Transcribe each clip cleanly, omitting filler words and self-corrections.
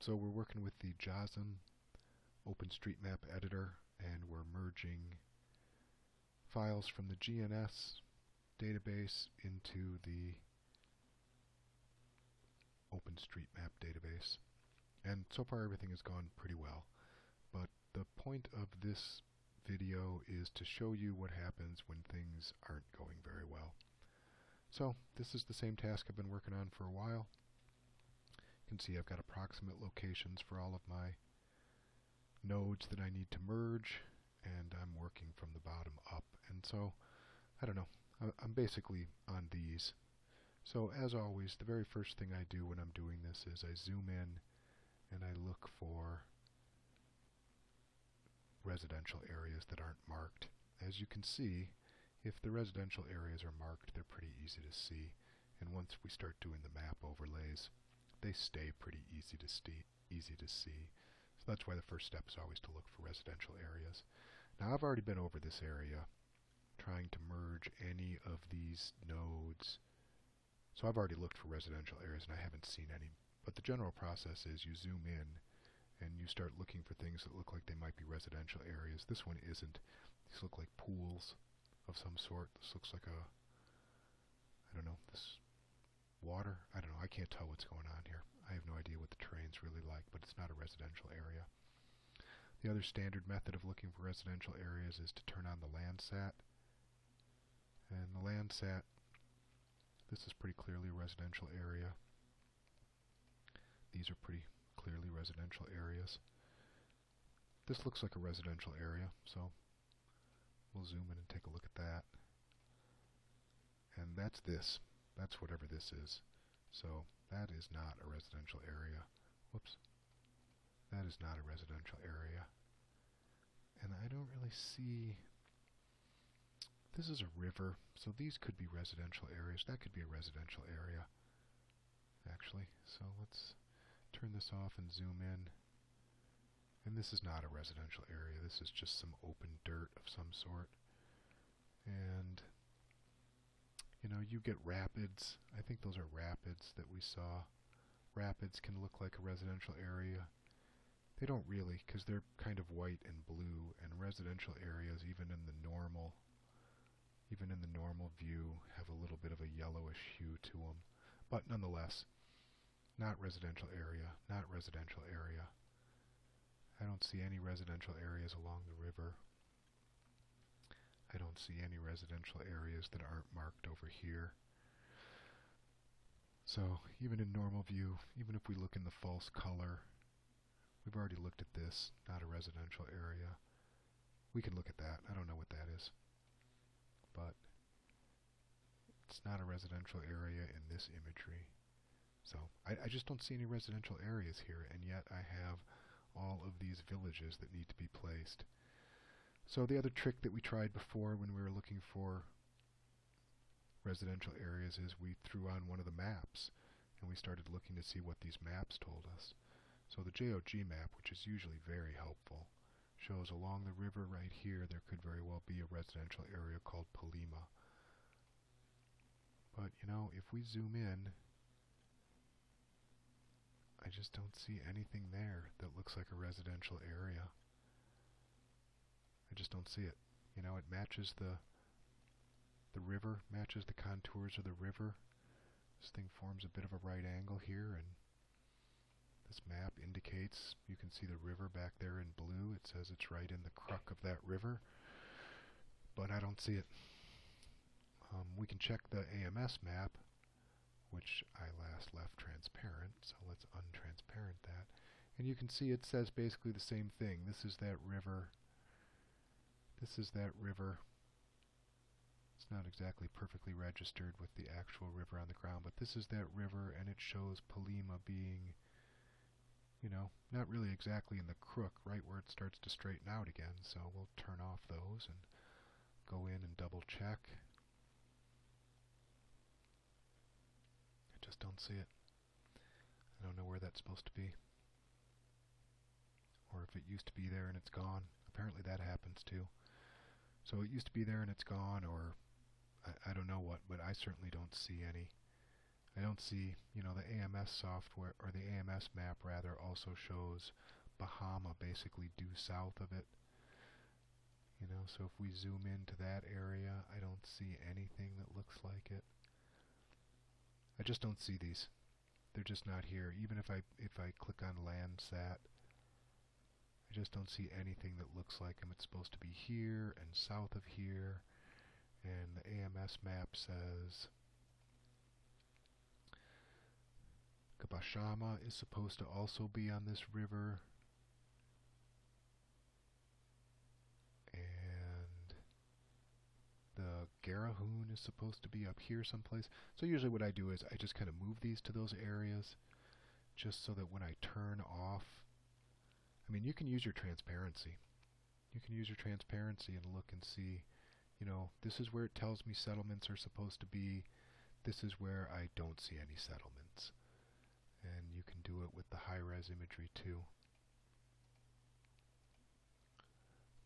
So we're working with the JOSM OpenStreetMap editor, and we're merging files from the GNS database into the OpenStreetMap database. And so far everything has gone pretty well. But the point of this video is to show you what happens when things aren't going very well. So this is the same task I've been working on for a while. You can see I've got approximate locations for all of my nodes that I need to merge, and I'm working from the bottom up. And so, I don't know, I'm basically on these. So as always, the very first thing I do when I'm doing this is I zoom in and I look for residential areas that aren't marked. As you can see, if the residential areas are marked, they're pretty easy to see. And once we start doing the map overlays, they stay pretty easy to see. So that's why the first step is always to look for residential areas. Now I've already been over this area trying to merge any of these nodes. So I've already looked for residential areas and I haven't seen any. But the general process is you zoom in and you start looking for things that look like they might be residential areas. This one isn't. These look like pools of some sort. This looks like a, I don't know, this water? I don't know. I can't tell what's going on here. I have no idea what the terrain's really like, but it's not a residential area. The other standard method of looking for residential areas is to turn on the Landsat. And the Landsat, this is pretty clearly a residential area. These are pretty clearly residential areas. This looks like a residential area, so we'll zoom in and take a look at that. And that's this. That's whatever this is. So that is not a residential area. Whoops. That is not a residential area. And I don't really see... This is a river, so these could be residential areas. That could be a residential area, actually. So let's turn this off and zoom in. And this is not a residential area. This is just some open dirt of some sort. And you know, you get rapids. I think those are rapids that we saw. Rapids can look like a residential area. They don't really, because they're kind of white and blue, and residential areas, even in the normal view, have a little bit of a yellowish hue to them. But nonetheless, not residential area, not residential area. I don't see any residential areas along the river. I don't see any residential areas that aren't marked over here. So even in normal view, even if we look in the false color, we've already looked at this, not a residential area. We can look at that. I don't know what that is. But it's not a residential area in this imagery. So I just don't see any residential areas here, and yet I have all of these villages that need to be placed. So the other trick that we tried before when we were looking for residential areas is we threw on one of the maps and we started looking to see what these maps told us. So the JOG map, which is usually very helpful, shows along the river right here there could very well be a residential area called Polima. But you know, if we zoom in, I just don't see anything there that looks like a residential area. I just don't see it. You know, it matches the river, matches the contours of the river. This thing forms a bit of a right angle here, and this map indicates, you can see the river back there in blue. It says it's right in the crook of that river, but I don't see it. We can check the AMS map, which I last left transparent, so let's untransparent that. And you can see it says basically the same thing. This is that river. This is that river. It's not exactly perfectly registered with the actual river on the ground, but this is that river, and it shows Polima being, you know, not really exactly in the crook, right where it starts to straighten out again. So we'll turn off those and go in and double check. I just don't see it. I don't know where that's supposed to be. Or if it used to be there and it's gone. Apparently that happens too. So it used to be there and it's gone, or I don't know what, but I certainly don't see any. I don't see, you know, the AMS software, or the AMS map rather, also shows Bahama basically due south of it. You know, so if we zoom into that area, I don't see anything that looks like it. I just don't see these. They're just not here. Even if I click on Landsat, I just don't see anything that looks like them. It's supposed to be here and south of here, and the AMS map says Kabashama is supposed to also be on this river, and the Garahoon is supposed to be up here someplace. So usually what I do is I just kind of move these to those areas, just so that when I turn off, I mean, you can use your transparency. You can use your transparency and look and see, you know, this is where it tells me settlements are supposed to be. This is where I don't see any settlements. And you can do it with the high-res imagery too.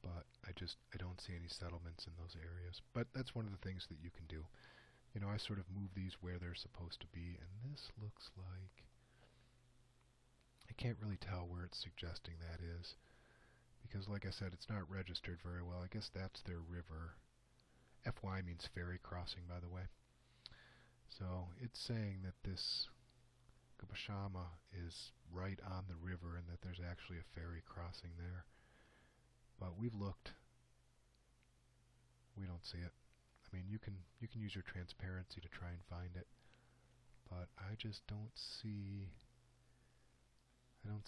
But I don't see any settlements in those areas. But that's one of the things that you can do. You know, I sort of move these where they're supposed to be, and this looks like, I can't really tell where it's suggesting that is, because like I said, it's not registered very well. I guess that's their river. FY means ferry crossing, by the way. So it's saying that this Kabashama is right on the river and that there's actually a ferry crossing there. But we've looked. We don't see it. I mean, you can use your transparency to try and find it, but I just don't see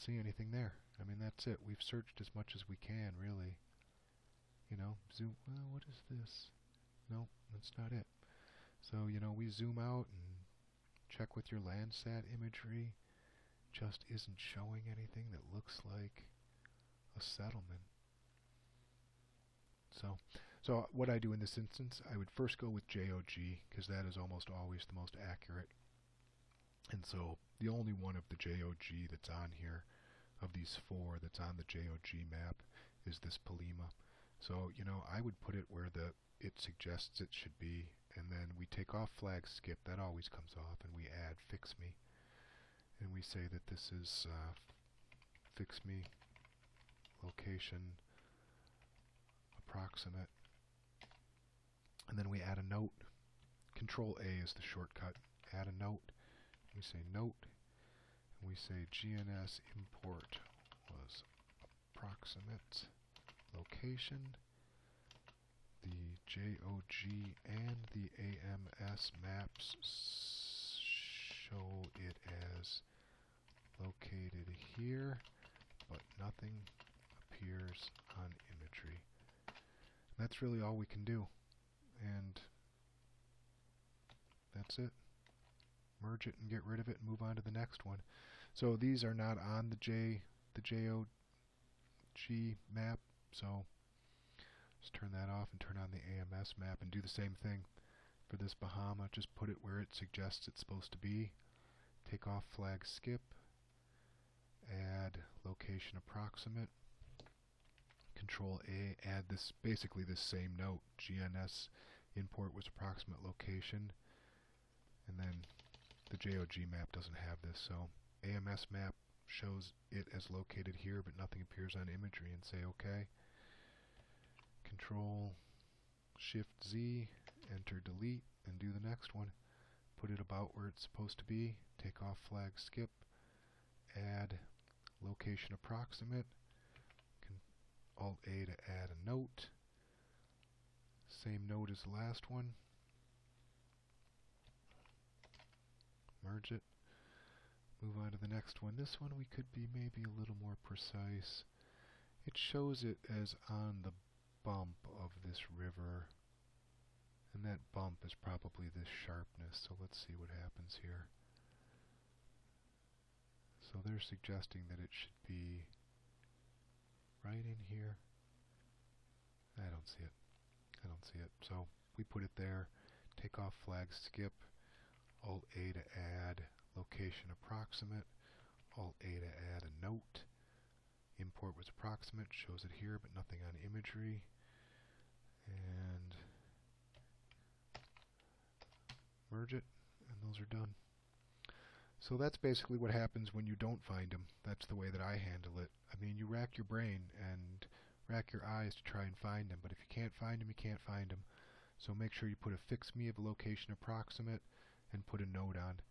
anything there. I mean, that's it. We've searched as much as we can, really. You know, zoom. Well, what is this? Nope, that's not it. So, you know, we zoom out and check with your Landsat imagery. Just isn't showing anything that looks like a settlement. So what I do in this instance, I would first go with JOG, because that is almost always the most accurate. And so the only one of the JOG that's on here, of these four that's on the JOG map, is this Palima. So, you know, I would put it where it suggests it should be, and then we take off flag skip, that always comes off, and we add fix me. And we say that this is fix me location approximate. And then we add a note. Control A is the shortcut. Add a note. We say note. And we say GNS import was approximate location. The JOG and the AMS maps show it as located here, but nothing appears on imagery. And that's really all we can do. And that's it. Merge it and get rid of it and move on to the next one. So these are not on the JOG map, so just turn that off and turn on the AMS map and do the same thing for this Bahama. Just put it where it suggests it's supposed to be. Take off flag skip. Add location approximate. Control A, add this, basically this same note. GNS import was approximate location. And then the JOG map doesn't have this, so AMS map shows it as located here, but nothing appears on imagery, and say OK. Control Shift Z, enter delete, and do the next one. Put it about where it's supposed to be. Take off flag skip. Add location approximate. Alt A to add a note. Same note as the last one. Merge it. Move on to the next one. This one we could be maybe a little more precise. It shows it as on the bump of this river, and that bump is probably this sharpness, so let's see what happens here. So they're suggesting that it should be right in here. I don't see it. I don't see it. So we put it there. Take off flag skip. Alt A to add location approximate. Alt A to add a note. Import was approximate. Shows it here, but nothing on imagery. And merge it, and those are done. So that's basically what happens when you don't find them. That's the way that I handle it. I mean, you rack your brain and rack your eyes to try and find them, but if you can't find them, you can't find them. So make sure you put a fix me of a location approximate and put a note on.